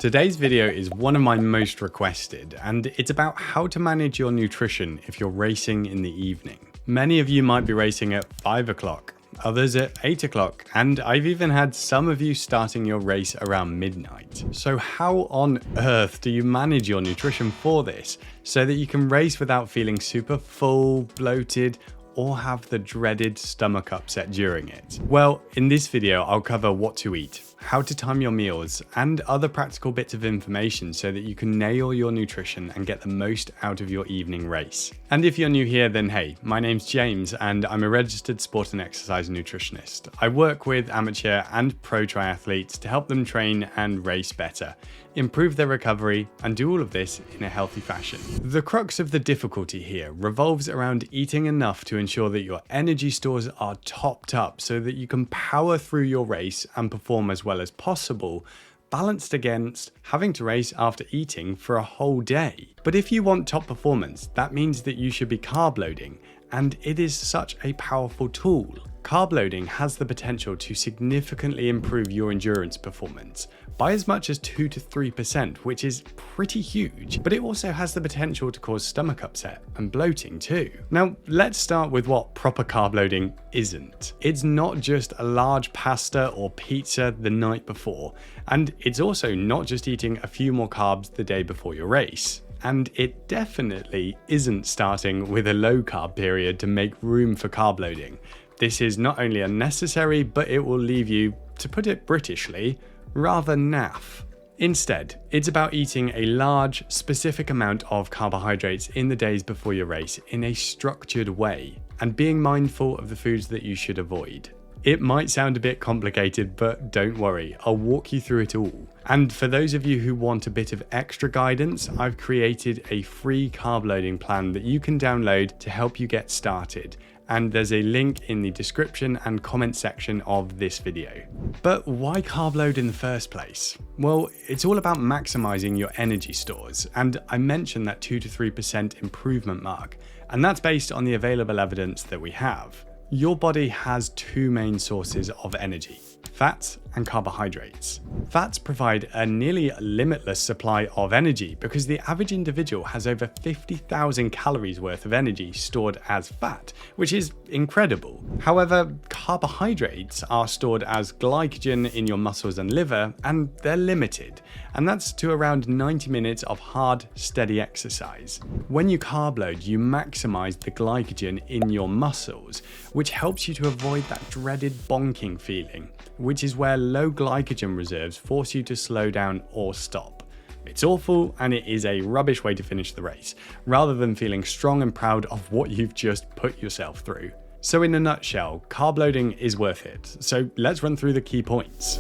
Today's video is one of my most requested, and it's about how to manage your nutrition if you're racing in the evening. Many of you might be racing at 5 o'clock, others at 8 o'clock, and I've even had some of you starting your race around midnight. So how on earth do you manage your nutrition for this so that you can race without feeling super full, bloated, or have the dreaded stomach upset during it? Well, in this video, I'll cover what to eat, how to time your meals, and other practical bits of information so that you can nail your nutrition and get the most out of your evening race. And if you're new here, then hey, my name's James and I'm a registered sport and exercise nutritionist. I work with amateur and pro triathletes to help them train and race better, improve their recovery, and do all of this in a healthy fashion. The crux of the difficulty here revolves around eating enough to ensure that your energy stores are topped up so that you can power through your race and perform as well as possible, balanced against having to race after eating for a whole day. But if you want top performance, that means that you should be carb loading, and it is such a powerful tool. Carb loading has the potential to significantly improve your endurance performance by as much as 2 to 3%, which is pretty huge, but it also has the potential to cause stomach upset and bloating too. Now, let's start with what proper carb loading isn't. It's not just a large pasta or pizza the night before, and it's also not just eating a few more carbs the day before your race. And it definitely isn't starting with a low carb period to make room for carb loading. This is not only unnecessary, but it will leave you, to put it Britishly, rather naff. Instead, it's about eating a large, specific amount of carbohydrates in the days before your race in a structured way, and being mindful of the foods that you should avoid. It might sound a bit complicated, but don't worry, I'll walk you through it all. And for those of you who want a bit of extra guidance, I've created a free carb loading plan that you can download to help you get started. And there's a link in the description and comment section of this video. But why carb load in the first place? Well, it's all about maximizing your energy stores, and I mentioned that 2 to 3% improvement mark, and that's based on the available evidence that we have. Your body has two main sources of energy: fats and carbohydrates. Fats provide a nearly limitless supply of energy because the average individual has over 50,000 calories worth of energy stored as fat, which is incredible. However, carbohydrates are stored as glycogen in your muscles and liver, and they're limited, and that's to around 90 minutes of hard, steady exercise. When you carb load, you maximize the glycogen in your muscles, which helps you to avoid that dreaded bonking feeling, which is where low glycogen reserves force you to slow down or stop. It's awful, and it is a rubbish way to finish the race, rather than feeling strong and proud of what you've just put yourself through. So in a nutshell, carb loading is worth it. So let's run through the key points.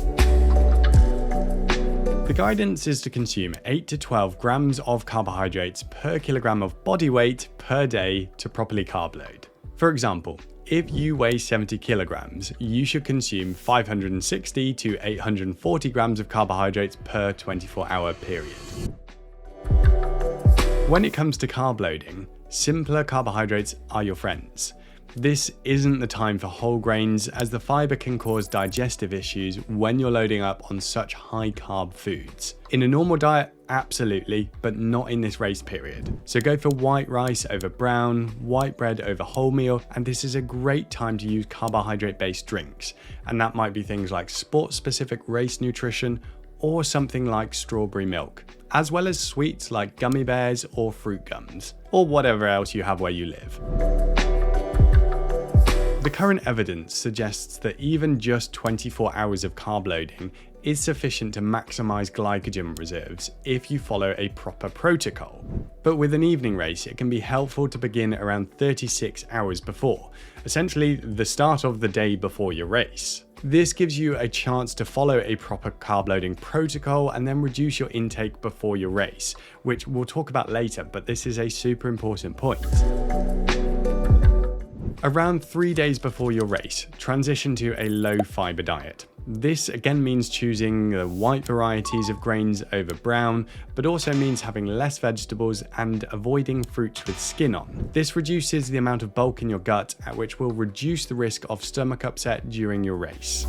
The guidance is to consume 8 to 12 grams of carbohydrates per kilogram of body weight per day to properly carb load. For example, if you weigh 70 kilograms, you should consume 560 to 840 grams of carbohydrates per 24-hour period. When it comes to carb loading, simpler carbohydrates are your friends. This isn't the time for whole grains, as the fiber can cause digestive issues when you're loading up on such high carb foods. In a normal diet, absolutely, but not in this race period. So go for white rice over brown, white bread over wholemeal, and this is a great time to use carbohydrate-based drinks. And that might be things like sport-specific race nutrition or something like strawberry milk, as well as sweets like gummy bears or fruit gums, or whatever else you have where you live. The current evidence suggests that even just 24 hours of carb loading is sufficient to maximize glycogen reserves if you follow a proper protocol. But with an evening race, it can be helpful to begin around 36 hours before, essentially the start of the day before your race. This gives you a chance to follow a proper carb loading protocol and then reduce your intake before your race, which we'll talk about later, but this is a super important point. Around 3 days before your race, transition to a low fiber diet. This again means choosing the white varieties of grains over brown, but also means having less vegetables and avoiding fruits with skin on. This reduces the amount of bulk in your gut, which will reduce the risk of stomach upset during your race.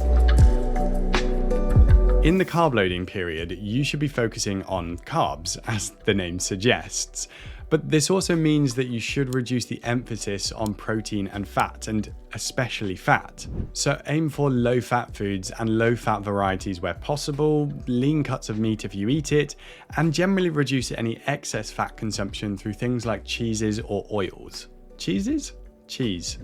In the carb loading period, you should be focusing on carbs, as the name suggests. But this also means that you should reduce the emphasis on protein and fat, and especially fat. So aim for low-fat foods and low-fat varieties where possible, lean cuts of meat if you eat it, and generally reduce any excess fat consumption through things like cheeses or oils. Cheeses? Cheese.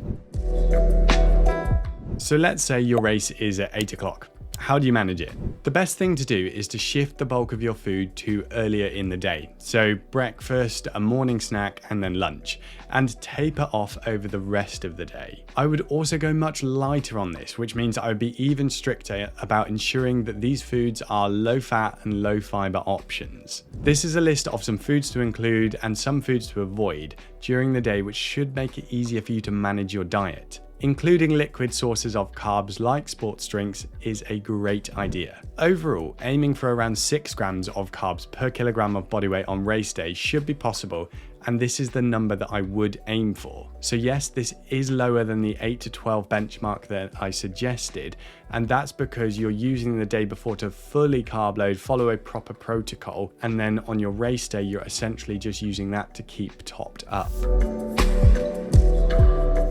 So let's say your race is at 8 o'clock. How do you manage it? The best thing to do is to shift the bulk of your food to earlier in the day. So breakfast, a morning snack, and then lunch, and taper off over the rest of the day. I would also go much lighter on this, which means I would be even stricter about ensuring that these foods are low fat and low fiber options. This is a list of some foods to include and some foods to avoid during the day, which should make it easier for you to manage your diet. Including liquid sources of carbs like sports drinks is a great idea. Overall, aiming for around 6 grams of carbs per kilogram of body weight on race day should be possible, and this is the number that I would aim for. So yes, this is lower than the 8 to 12 benchmark that I suggested, and that's because you're using the day before to fully carb load, follow a proper protocol, and then on your race day, you're essentially just using that to keep topped up.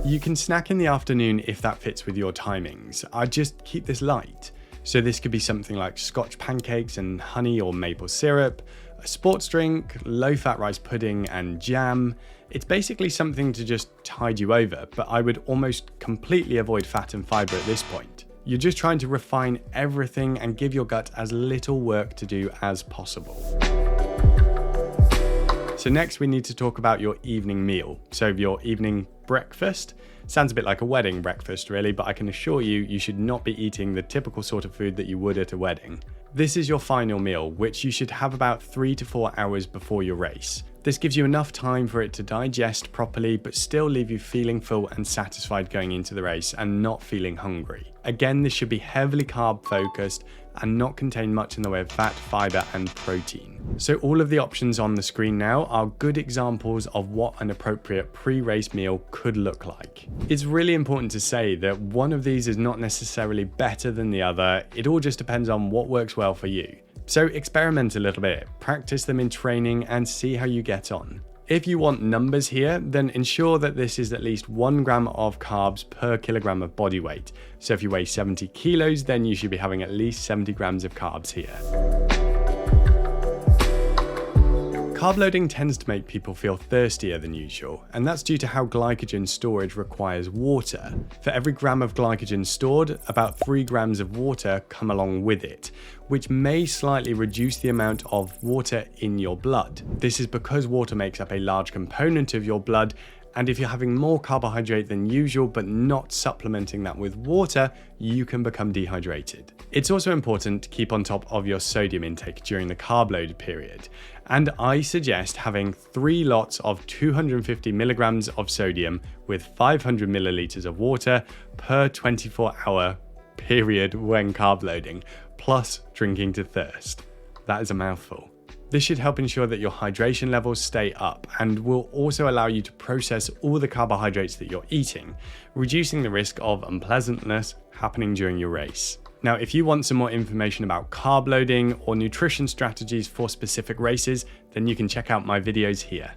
You can snack in the afternoon if that fits with your timings. I'd just keep this light. So this could be something like Scotch pancakes and honey or maple syrup, a sports drink, low-fat rice pudding and jam. It's basically something to just tide you over, but I would almost completely avoid fat and fiber at this point. You're just trying to refine everything and give your gut as little work to do as possible. So next we need to talk about your evening meal. So your evening breakfast. Sounds a bit like a wedding breakfast really, but I can assure you, you should not be eating the typical sort of food that you would at a wedding. This is your final meal, which you should have about 3 to 4 hours before your race. This gives you enough time for it to digest properly, but still leave you feeling full and satisfied going into the race and not feeling hungry. Again, this should be heavily carb focused and not contain much in the way of fat, fiber, and protein. So all of the options on the screen now are good examples of what an appropriate pre-race meal could look like. It's really important to say that one of these is not necessarily better than the other. It all just depends on what works well for you. So experiment a little bit, practice them in training and see how you get on. If you want numbers here, then ensure that this is at least 1 gram of carbs per kilogram of body weight. So if you weigh 70 kilos, then you should be having at least 70 grams of carbs here. Carb loading tends to make people feel thirstier than usual, and that's due to how glycogen storage requires water. For every gram of glycogen stored, about 3 grams of water come along with it, which may slightly reduce the amount of water in your blood. This is because water makes up a large component of your blood, and if you're having more carbohydrate than usual but not supplementing that with water, you can become dehydrated. It's also important to keep on top of your sodium intake during the carb load period, and I suggest having 3 lots of 250 milligrams of sodium with 500 milliliters of water per 24-hour period when carb loading, plus drinking to thirst. That is a mouthful. This should help ensure that your hydration levels stay up and will also allow you to process all the carbohydrates that you're eating, reducing the risk of unpleasantness happening during your race. Now, if you want some more information about carb loading or nutrition strategies for specific races, then you can check out my videos here.